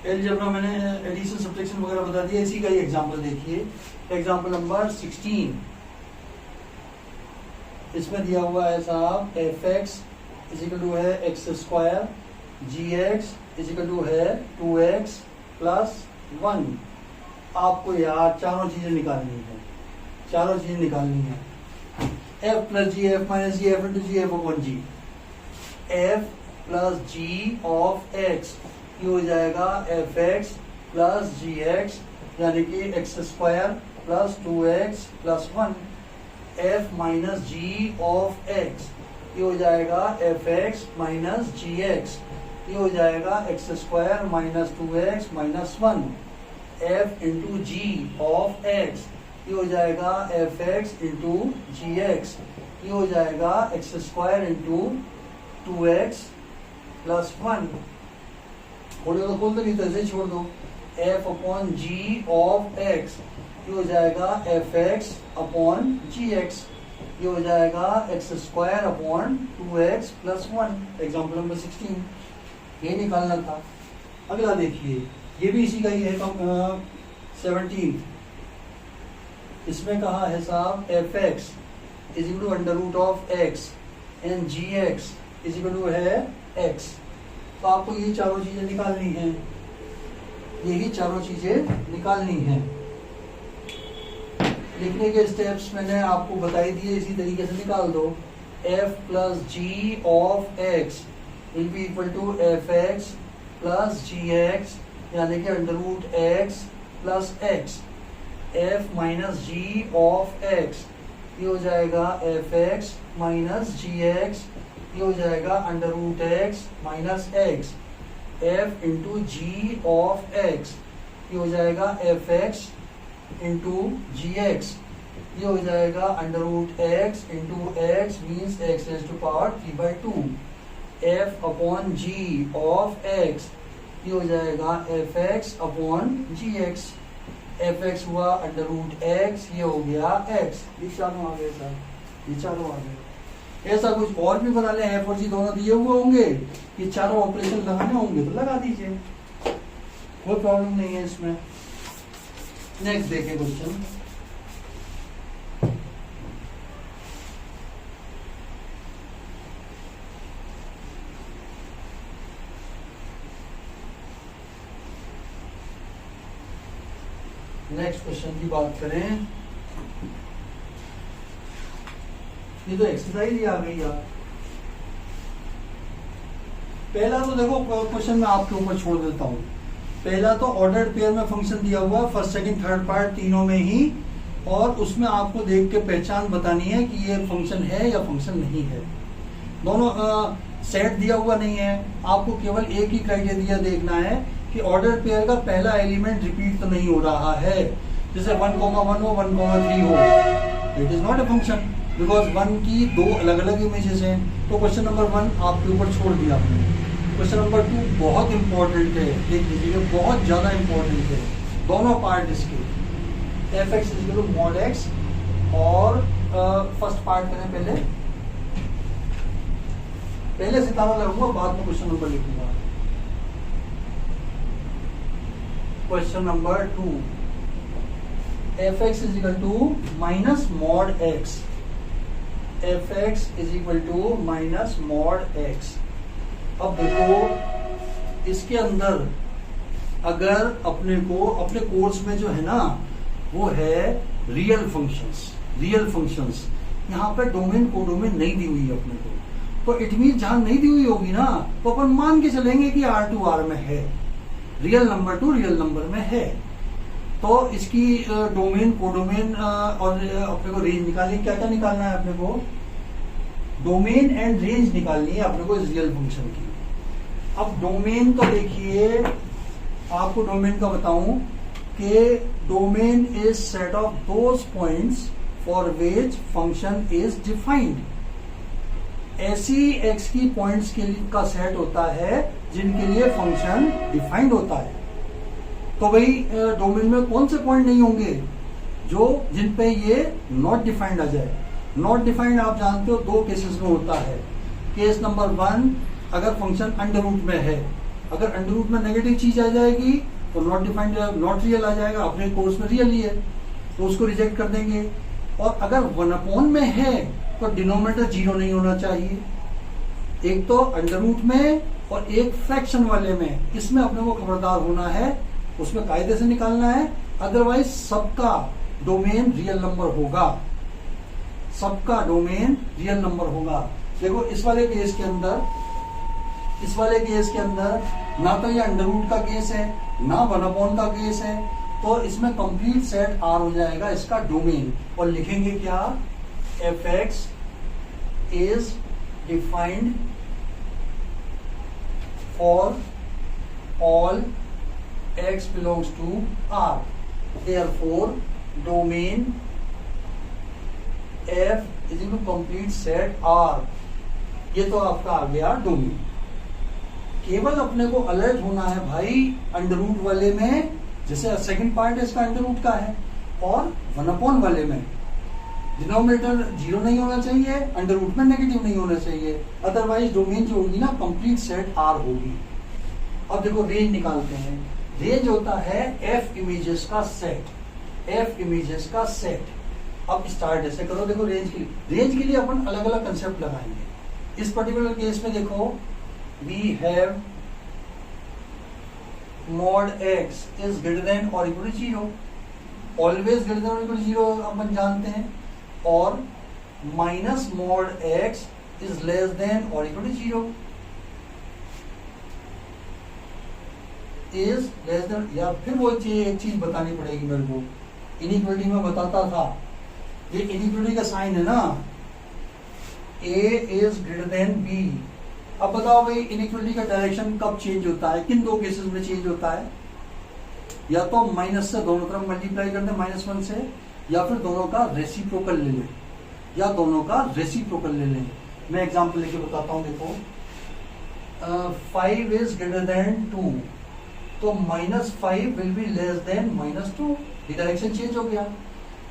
अलजेब्रा मैंने एडिशन सब्ट्रैक्शन वगैरह बता दिया, इसी का ही एग्जांपल देखिए। एग्जांपल नंबर 16, इसमें दिया हुआ है साहब fx = है x², gx = है 2x + 1। आपको यार चारों चीजें निकालनी है, f + g f - g f × g f/g, f + g of x, ये हो जाएगा fx + gx, यानी कि x² + 2x + 1। f - g of x, ये हो जाएगा fx - gx, ये हो जाएगा x² - 2x - 1। f × g of x, ये हो जाएगा fx × gx, ये हो जाएगा x² × 2x + 1। खोल दो नहीं तो ऐसे छोड़ दो। f/g of x, ये हो जाएगा fx / gx, ये हो जाएगा x² / 2x + 1। एग्जाम्पल नंबर 16 ये निकालना था। अगला देखिए, ये भी इसी का ही है, 17। इसमें कहा है साहब fx = √(x) and gx = है x। तो आपको ये चारों चीजें निकालनी है, यही चारों चीजें निकालनी है। लिखने के स्टेप्स मैंने आपको बताई दिए, इसी तरीके से निकाल दो। f plus ji of x will be equal to f x plus g x, यानी कि under root x plus x. f minus g of x ये हो जाएगा एफ एक्स माइनस जी एक्स, ये हो जाएगा under root x minus x. f into ji of x ये हो जाएगा एफ एक्स इंटू जी एक्स, ये हो जाएगा under root x into x means x raise to power 3/2। f upon g of x ये हो जाएगा F x upon g x. F x हुआ अंडर रूट एक्स, ये हो गया एक्स। ये चारों आ गए सर, ये चारों आ गए। ऐसा कुछ और भी बना ले, एफ और जी दोनों दिए हुए होंगे, ये चारों ऑपरेशन लगाने होंगे तो लगा दीजिए, कोई प्रॉब्लम नहीं है इसमें। नेक्स्ट देखें क्वेश्चन। नेक्स्ट क्वेश्चन की बात करें, ये तो एक्सरसाइज ही आ गई यार। पहला तो देखो क्वेश्चन मैं आपके ऊपर छोड़ देता हूं। पहला तो ऑर्डर्ड पेयर में फंक्शन दिया हुआ, फर्स्ट सेकंड थर्ड पार्ट तीनों में ही, और उसमें आपको देख के पहचान बतानी है कि ये फंक्शन है या फंक्शन नहीं है। दोनों सेट दिया हुआ नहीं है, आपको केवल एक ही क्राइटेरिया देखना है कि ऑर्डर पेयर का पहला एलिमेंट रिपीट तो नहीं हो रहा है। जैसे 1,1 हो 1,3 हो, it is not a function because 1 की दो अलग अलग इमेजेस हैं। तो क्वेश्चन नंबर 1 आपके ऊपर छोड़ दिया हमने। क्वेश्चन नंबर 2 बहुत इंपॉर्टेंट है, देख लीजिए बहुत ज्यादा इंपॉर्टेंट है दोनों पार्ट इसके। F x is equal to mod x, और फर्स्ट पार्ट करें पहले सितारा लगूंगा, बाद में क्वेश्चन नंबर लिखूंगा। Question number 2, f x is equal to minus mod x. F x is equal to minus mod x. अब देखो इसके अंदर अगर अपने को अपने कोर्स में जो है ना वो है रियल फंक्शंस। यहाँ पे डोमेन कोडोमेन नहीं दी हुई है अपने को, तो इट मीन जहां नहीं दी हुई होगी ना तो अपन मान के चलेंगे कि R2 R में है, real number two real number में है। तो इसकी डोमेन कोडोमेन और अपने को रेंज निकालनी, क्या क्या निकालना है अपने को, डोमेन एंड रेंज निकालनी है अपने को इस रियल फंक्शन की। अब डोमेन तो देखिए, आपको डोमेन का बताऊं कि domain is set of those points for which function is defined. ऐसी एक्स की पॉइंट्स के लिए का सेट होता है जिनके लिए फंक्शन डिफाइंड होता है। तो भाई डोमेन में कौन से पॉइंट नहीं होंगे जो जिन पे ये नॉट डिफाइंड आ जाए। नॉट डिफाइंड आप जानते हो दो केसेस में होता है। केस नंबर 1, अगर फंक्शन अंडर रूट में है, अगर अंडर रूट में नेगेटिव चीज आ जाएगी तो नॉट डिफाइंड नॉट रियल आ जाएगा, अपने कोर्स में रियल ही है तो उसको रिजेक्ट कर देंगे। और अगर 1 में है तो डिनोमिनेटर 0 नहीं होना चाहिए। एक तो अंडर रूट में और एक फ्रैक्शन वाले में, इसमें अपने को खबरदार होना है, उसमें कायदे से निकालना है, अदरवाइज सबका डोमेन रियल नंबर होगा, सबका डोमेन रियल नंबर होगा। देखो इस वाले केस के अंदर ना तो ये अंडर रूट का केस है ना 1 का केस है, तो इसमें कंप्लीट सेट आर हो जाएगा इसका डोमेन। और लिखेंगे क्या, F x is defined for all x belongs to R. Therefore, domain F is equal to complete set R. ये तो आपका आ गया डोमेन। केवल अपने को अलर्ट होना है भाई अंडर रूट वाले में, जैसे सेकंड पार्ट इसका अंडर रूट का है, और 1 वाले में डिनोमिनेटर 0 नहीं होना चाहिए, अंडर रूट में नेगेटिव नहीं होना चाहिए, अदरवाइज डोमेन जो होगी ना कंप्लीट सेट R होगी। अब देखो रेंज निकालते हैं। रेंज होता है f इमेजेस का सेट। अब स्टार्ट ऐसे करो, देखो रेंज के लिए अपन अलग अलग कंसेप्ट लगाएंगे। इस पर्टिकुलर केस में देखो, we have mod x is greater than और equal to 0, always greater than और इक्वल टू 0 अपन जानते हैं, और minus mod x is less than और equal to 0 is less than, या फिर वो एक चीज बतानी पड़ेगी मेरे को, इनइक्वलिटी में बताता था, ये इनइक्वलिटी का साइन है ना, a is greater then b। अब बताओ भाई इनइक्वलिटी का डायरेक्शन कब चेंज होता है, किन दो केसेस में चेंज होता है, या तो माइनस से दोनों तरफ मल्टीप्लाई कर दे -1 से, या फिर दोनों का रेसिप्रोकल ले ले, या दोनों का रेसिप्रोकल ले ले। मैं एग्जांपल लेके बताता हूं, देखो 5 इज ग्रेटर देन 2, तो -5 will be less than -2, direction change हो गया,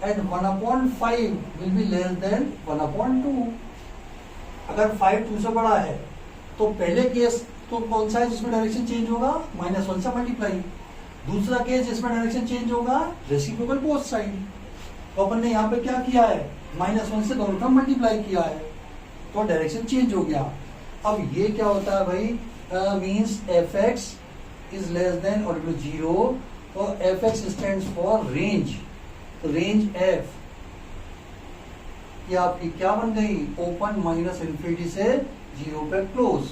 and 1/5 will be less than 1/2। अगर 5 2 से बड़ा है तो पहले केस तो कौन सा है जिसमें डायरेक्शन चेंज होगा, -1 से मल्टीप्लाई। दूसरा केस जिसमें डायरेक्शन चेंज होगा, रेसिप्रोकल बोथ साइड। तो अपन ने यहाँ पे क्या किया है, -1 से दोनों तरफ मल्टीप्लाई किया है, तो डायरेक्शन चेंज हो गया। अब ये क्या होता है भाई, means fx is less than और इक्वल टू 0, तो fx स्टैंड्स फॉर रेंज, तो रेंज f ये आपकी क्या बन गई, ओपन -∞ से 0 पे क्लोज।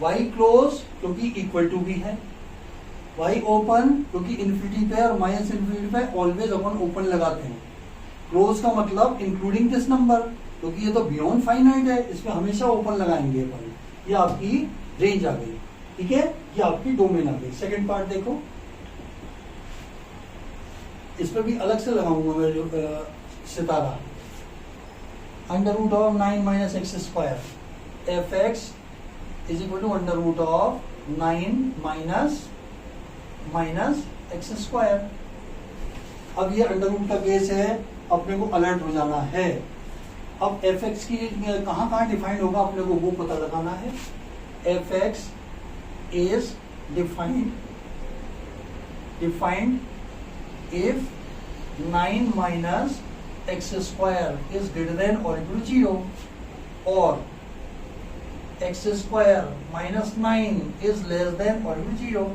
y क्लोज क्योंकि इक्वल टू भी है, y ओपन क्योंकि इन्फिनिटी पे और -∞ पे ऑलवेज अपन ओपन लगाते हैं। क्लोज का मतलब इंक्लूडिंग दिस नंबर, क्योंकि ये तो बियॉन्ड फाइनाइट है, इसमें हमेशा ओपन लगाएंगे अपन। ये आपकी रेंज आ गई, ठीक है, ये आपकी डोमेन आ गई। सेकंड पार्ट देखो, इस पर भी अलग से लगाऊंगा मैं जो सितारा। √9 - x², fx is equal to √9 minus x²। अब ये अंडर रूट का केस है, अपने को अलर्ट हो जाना है। अब fx की कहाँ डिफाइंड होगा अपने को वो पता लगाना है। fx is defined if 9 - x² is greater than or equal to 0, or x² - 9 is less than or equal to 0,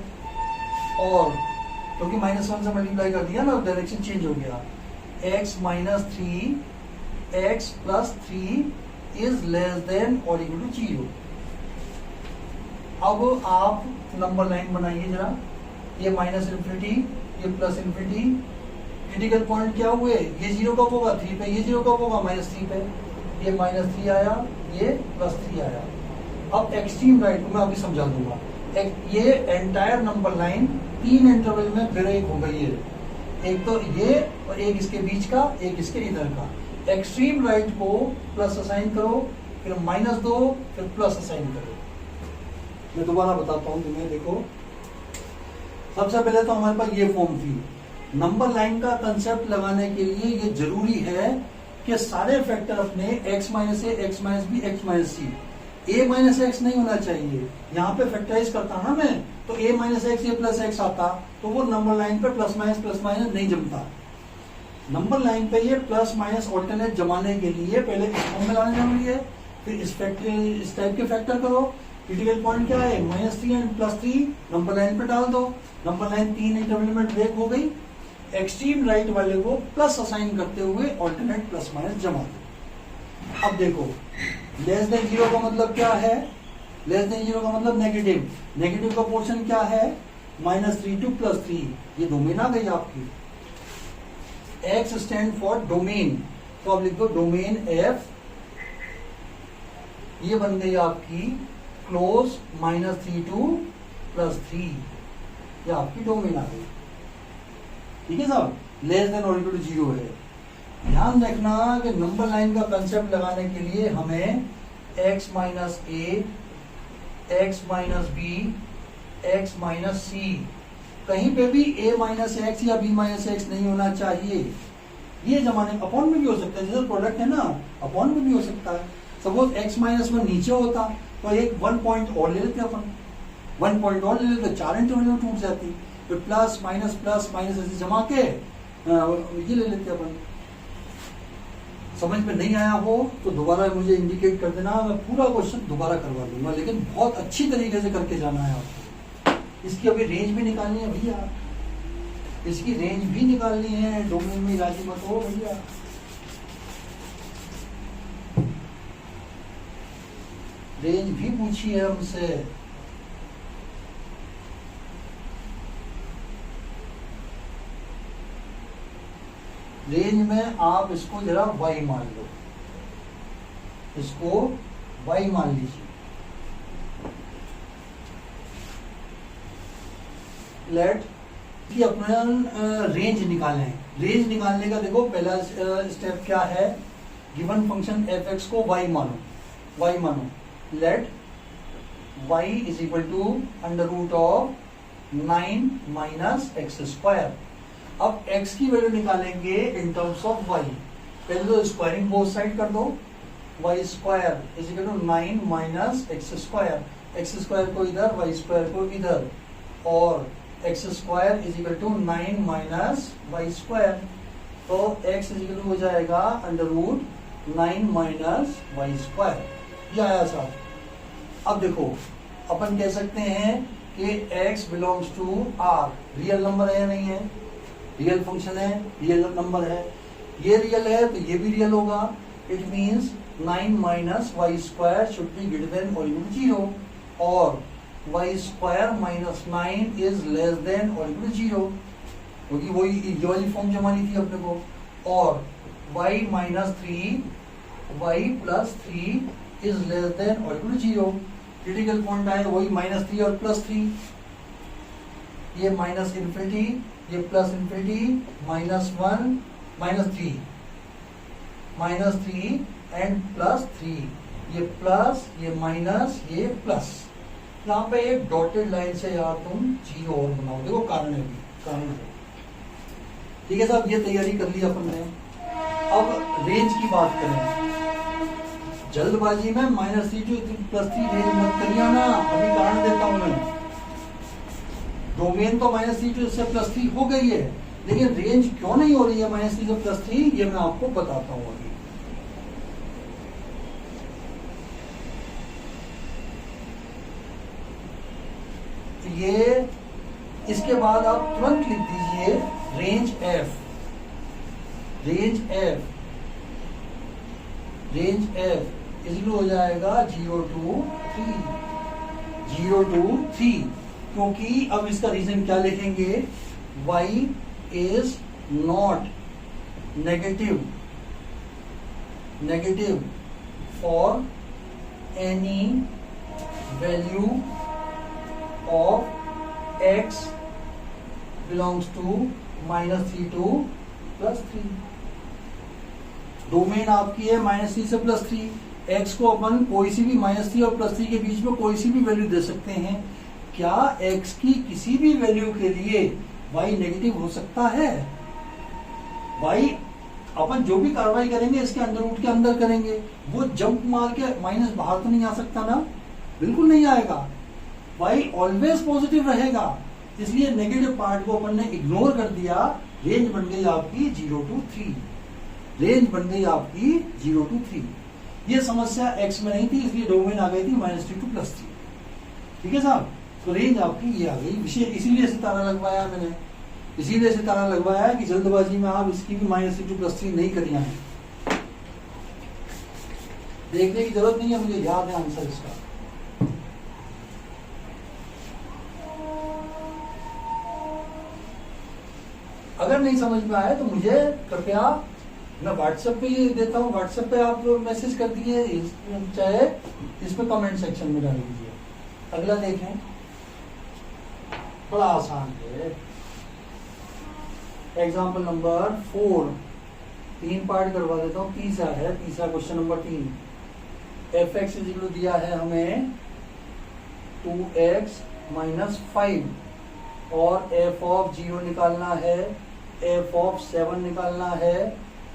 और क्योंकि -1 से मल्टीप्लाई कर दिया ना, डायरेक्शन चेंज हो गया, x - 3 x + 3 is less than or equal to 0। अब आप नंबर लाइन बनाइए जरा, ये -∞, ये +∞, क्रिटिकल पॉइंट क्या हुए, ये 0 कब होगा 3 पे, ये 0 कब होगा -3 पे, ये -3 आया, ये +3 आया। अब एक्सट्रीम राइट को मैं अभी समझा दूंगा। ये एंटायर नंबर लाइन 3 इंटरवल में ब्रेक हो गई है, एक तो ये और एक इसके बीच का, एक इसके इधर का। एक्सट्रीम राइट को प्लस असाइन करो, फिर -2, फिर प्लस असाइन करो। मैं दोबारा बताता हूँ तुम्हें, देखो सबसे पहले तो हमारे पास ये फॉर्म थी। नंबर लाइन का कंसेप्ट लगाने के लिए ये जरूरी है कि सारे फैक्टर अपने x - a, x - b, x - c, a - x नहीं होना चाहिए। यहाँ पे फैक्टराइज करता ना मैं, तो a - x, a + x आता, तो वो नंबर लाइन पे प्लस माइनस नहीं जमता। नंबर लाइन पे ये प्लस माइनस ऑल्टरनेट जमाने के लिए पहले इस फॉर्म में लाना जरूरी है, फिर इस टाइप के फैक्टर करो। क्रिटिकल पॉइंट क्या है, -3 एंड +3 नंबर लाइन पे डाल दो, नंबर लाइन 3 इंटरवल में ब्रेक हो गई। एक्सट्रीम राइट वाले को प्लस असाइन करते हुए ऑल्टरनेट प्लस माइनस जमा दो। अब देखो लेस देन 0 का मतलब क्या है, लेस देन 0 का मतलब नेगेटिव, नेगेटिव का पोर्शन क्या है, -3 to +3, ये डोमेन आ गई आपकी। X स्टैंड फॉर डोमेन, तो आप लिख दो डोमेन F, ये बन गई आपकी क्लोज -3 to +3, ये आपकी डोमेन आ गई। ठीक है साहब, लेस देन और इक्वल टू 0 है। ध्यान रखना कि नंबर लाइन का कंसेप्ट लगाने के लिए हमें x - a, x - b, x - c, कहीं पे भी a - x या b - x नहीं होना चाहिए। ये जमाने अपॉन में भी हो सकता है, जैसे प्रोडक्ट है ना, अपॉन में भी हो सकता है। सपोज x - 1 नीचे होता तो एक 1 पॉइंट और ले लेते अपन, 1 पॉइंट और ले लेते, 4 इंटरवल में टूट जाती, फिर प्लस माइनस ऐसे जमा के ये ले लेते अपन। समझ में नहीं आया हो तो दोबारा मुझे इंडिकेट कर देना, मैं पूरा क्वेश्चन दोबारा करवा दूंगा, लेकिन बहुत अच्छी तरीके से करके जाना है आपको। इसकी अभी रेंज भी निकालनी है भैया, इसकी रेंज भी निकालनी है, डोमेन में राजी मत हो भैया। रेंज भी पूछी है हमसे। रेंज में आप इसको जरा y मान लो, इसको y मान लीजिए। लेट कि अपना रेंज निकालें। रेंज निकालने का देखो पहला स्टेप क्या है, गिवन फंक्शन f(x) को y मानो, let y is equal to under root of 9 minus x square. अब x की वैल्यू निकालेंगे इन टर्म्स ऑफ y। पहले तो स्क्वायरिंग बोथ साइड कर दो, y square is equal to 9 minus x square, x square को इधर y स्क्वायर को इधर, और x square is equal to 9 minus y square. तो x इज इक्वल टू हो जाएगा under root 9 minus y square. ये आया साहब। अब देखो अपन कह सकते हैं कि x belongs to r, real number है या नहीं है, रियल फंक्शन है, रियल नंबर है, ये रियल है तो ये भी रियल होगा। It means 9 minus y square should be greater than और इक्वल टू 0, और y square minus 9 is less than और इक्वल टू 0, क्योंकि वही ये वाली फॉर्म जमानी थी अपने को। और y minus 3 y plus 3 is less than और इक्वल टू 0। क्रिटिकल पॉइंट आए वही -3 और +3, ये माइनस इन्फिनिटी, ये प्लस इन्फिनिटी, -1 -3 एंड +3, ये प्लस, ये माइनस, ये प्लस। यहाँ पे एक डॉटेड लाइन से यार तुम 0 और बनाओ, देखो कारण है, कारण है। ठीक है साहब, ये तैयारी कर ली अपन ने। अब रेंज की बात करें, जल्दबाजी में -3 to +3 रेंज मत करिए ना, अभी कारण देता हूं मैं। डोमेन तो -3 से +3 हो गई है, लेकिन रेंज क्यों नहीं हो रही है -3 से +3, ये मैं आपको बताता हूं अभी। ये इसके बाद आप तुरंत लिख दीजिए रेंज f, रेंज f इसलिए हो जाएगा 0 to 3, क्योंकि अब इसका रीजन क्या लिखेंगे, y is not negative for any value of x belongs to -3 to +3। Domain आपकी है -3 से +3, x को अपन कोई सी भी -3 और +3 के बीच में कोई सी भी वैल्यू दे सकते हैं। क्या x की किसी भी वैल्यू के लिए y नेगेटिव हो सकता है? y अपन जो भी कार्रवाई करेंगे इसके अंडर रूट के अंदर करेंगे, वो जंप मार के माइनस बाहर तो नहीं आ सकता ना, बिल्कुल नहीं आएगा। y ऑलवेज पॉजिटिव रहेगा, इसलिए नेगेटिव पार्ट को अपन ने इग्नोर कर दिया। रेंज बन गई आपकी 0 to 3, रेंज बन गई आपकी 0 to 3। ये समस्या x में नहीं थी, इसलिए डोमेन आ गई थी -3 to +3। ठीक है साहब, तो रेंज आपकी ये आ गई। विषय इसीलिए सितारा लगवाया मैंने, इसीलिए सितारा लगवाया कि जल्दबाजी में आप इसकी भी -3 to +3 नहीं करिए। देखने की जरूरत नहीं है, मुझे याद है आंसर इसका। अगर नहीं समझ में आए तो मुझे कृपया, मैं व्हाट्सएप पे ये देता हूँ, व्हाट्सएप पे आप मैसेज कर दीजिए, चाहे इसमें कमेंट सेक्शन में डाल दीजिए। अगला देखें, बड़ा आसान है। एग्जाम्पल नंबर 4, 3 पार्ट करवा देता हूँ, तीसरा है, तीसरा क्वेश्चन नंबर 3। f(x) दिया है हमें 2x - 5 और f(0) निकालना है, f(7) निकालना है,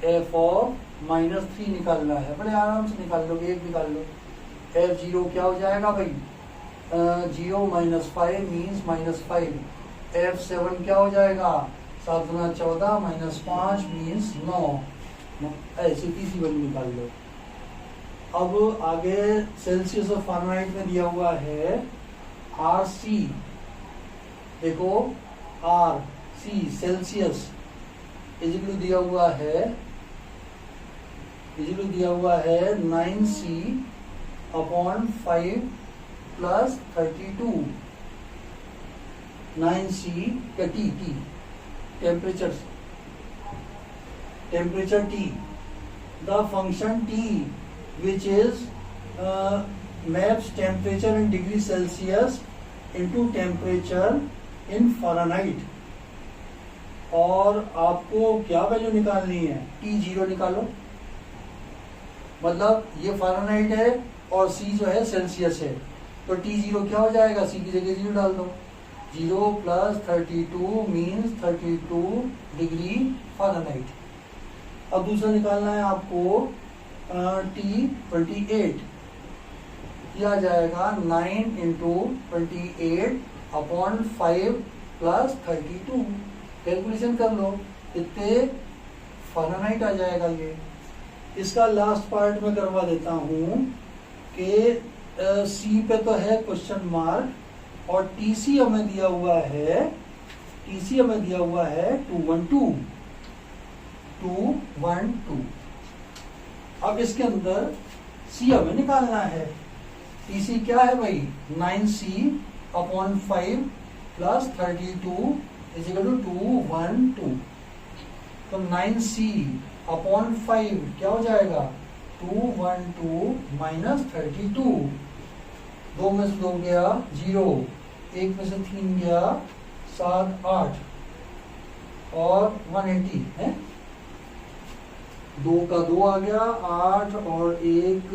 f(-3) निकालना है। बड़े आराम से निकाल लोगे, एक निकाल लो। f(0) क्या हो जाएगा भाई, 0 - 5 मीन्स -5। f(7) क्या हो जाएगा, 7 गुना 14 -5 मीन्स 9। ऐसी तीसरी वैल्यू निकाल लो। अब आगे सेल्सियस और फारेनहाइट में दिया हुआ है RC देखो आर सी सेल्सियस इजिकल दिया हुआ है 9C अपॉन 5 प्लस 32 9C का T temperature T, the function T which is maps temperature in degree Celsius into temperature in Fahrenheit. और आपको क्या वैल्यू निकालनी है? T0 निकालो, मतलब ये फ़ारेनहाइट है और C जो है सेल्सियस है, तो T0 क्या हो जाएगा? C की जगह 0 डाल दो। 0 प्लस 32 मीन्स 32 डिग्री फ़ारेनहाइट। अब दूसरा निकालना है आपको T28, किया जाएगा 9 इंटू 28 अपॉन 5 प्लस 32। कैलकुलेशन कर लो, इतने फ़ारेनहाइट आ जाएगा ये। इसका लास्ट पार्ट में करवा देता हूँ कि सी पे तो है क्वेश्चन मार्क और टीसी हमें दिया हुआ है 212। अब इसके अंदर सी हमें निकालना है। टीसी क्या है भाई? 9C upon 5 plus 32 is equal to 212। तो 9C अपॉन 5 क्या हो जाएगा? 212 माइनस 32। 2 में से 2 गया 0, 1 में से 3 गया 7 8 और 180 है। 2 का 2 आ गया 8 और 1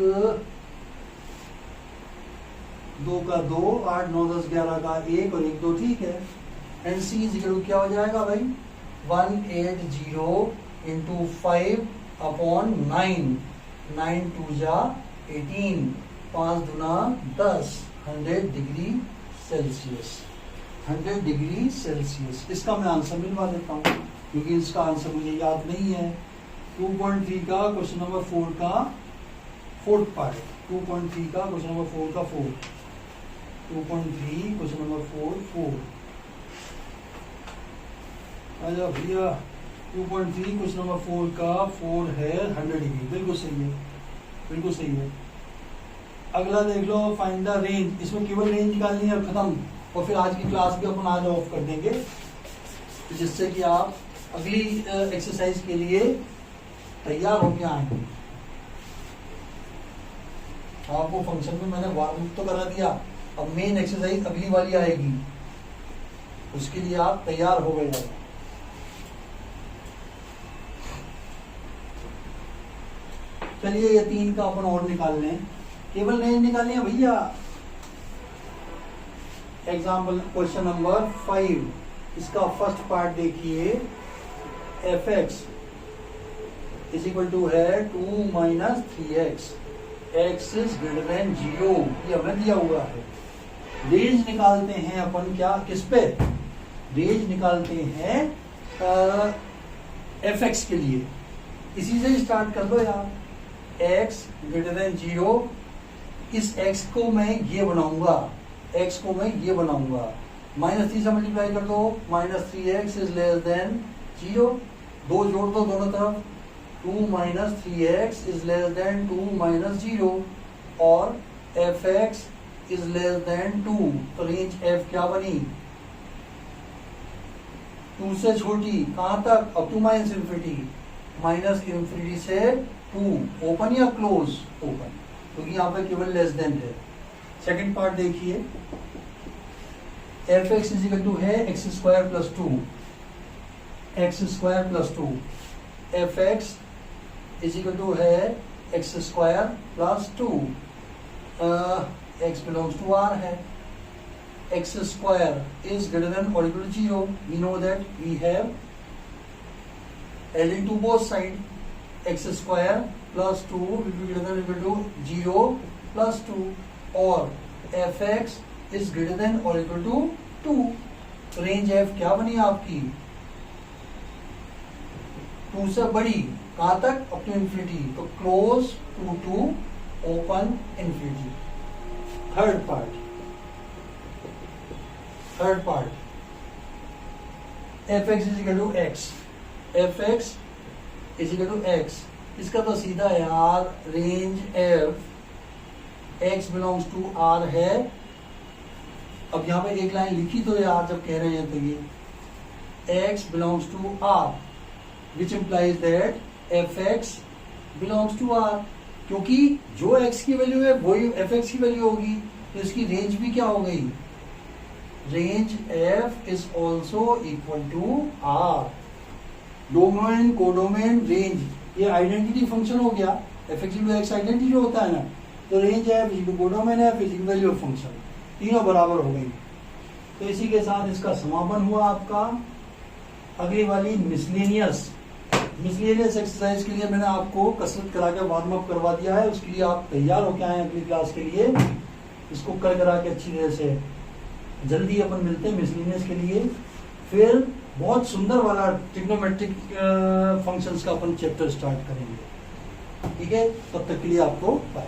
2 का 2 8 9 10 11 का 1 और 1 2 ठीक है। एंड सी इजिकल क्या हो जाएगा भाई? 180 इंटू 5 अपॉन 9 9 2 जा 18 5 दूना 10 100 डिग्री सेल्सियस 100 डिग्री सेल्सियस। इसका मैं आंसर मिलवा देता हूँ क्योंकि इसका आंसर मुझे याद नहीं है। 2.3 का क्वेश्चन नंबर 4 का फोर्थ पार्ट, 2.3 का क्वेश्चन नंबर 4 का 2.3 क्वेश्चन नंबर 4 आजा भैया। 2.3 क्वेश्चन नंबर 4 का 4 है 100 डिग्री। बिल्कुल सही है। अगला देख लो, फाइंड द रेंज। इसमें केवल रेंज निकालनी है और खत्म। और फिर आज की क्लास भी अपन आज ऑफ कर देंगे जिससे कि आप अगली एक्सरसाइज के लिए तैयार होके आएंगे। आपको फंक्शन में मैंने वार्म तो करा दिया, अब मेन एक्सरसाइज अगली वाली आएगी, उसके लिए आप तैयार हो गए। चलिए ये 3 का अपन और निकाल लें, केवल रेंज निकालनी है भैया। एग्जाम्पल क्वेश्चन नंबर 5, इसका फर्स्ट पार्ट देखिए। fx इज इक्वल टू है 2 minus 3x, x is greater than 0, ये हमें दिया हुआ है। रेंज निकालते हैं अपन क्या, किस पे? रेंज निकालते हैं fx के लिए। इसी से स्टार्ट कर दो यार। x ग्रेटर देन 0, इस x को मैं ये बनाऊंगा, माइनस 3 से मल्टीप्लाई कर दो, minus 3x is less than 0, 2 जोड़ दो दोनों तरफ, 2 minus 3x is less then 2 minus 0 और fx इज लेस देन 2। तो रेंज f क्या बनी? 2 से छोटी, कहां तक? Up to minus infinity, minus infinity से 2, ओपन या क्लोज? ओपन, क्योंकि यहाँ पे केवल लेस देन है। सेकंड पार्ट देखिए, fx इज इक्वल टू है x square plus 2, fx is equal to है x square plus 2, x belongs to r है। x square is greater than और equal to 0, we know that we have adding to both side, x square plus 2 will be greater than or equal to 0 plus 2 और fx is greater than or equal to 2। तो range f क्या बनी आपकी? 2 से बड़ी, कहां तक? Up to infinity, तो close to open infinity. Third part f x is equal to x, f x is equal to x. इसका तो सीधा यार range f x belongs to R है। अब यहाँ पे एक लाइन लिखी तो यार जब कह रहे हैं तो ये x belongs to R which implies that f x belongs to R, क्योंकि जो एक्स की वैल्यू है वही एफ एक्स की वैल्यू होगी, तो इसकी रेंज भी क्या हो गई, range f is also equal to R. Domain codomain range ये आइडेंटिटी फंक्शन हो गया, f x into x identity होता है ना, तो range f is codomain f is value of function, तीनों बराबर हो गई। तो इसी के साथ इसका समापन हुआ आपका। अगली वाली मिसलेनियस एक्सरसाइज के लिए मैंने आपको कसरत करा के वार्म अप करवा दिया है, उसके लिए आप तैयार होके आए अगली क्लास के लिए। इसको कर करा के अच्छी तरह से जल्दी अपन मिलते हैं मिसलेनियस के लिए। फिर बहुत सुंदर वाला ट्रिग्नोमेट्रिक फंक्शंस का अपन चैप्टर स्टार्ट करेंगे। ठीक है, तब तक के लिए आपको बाय।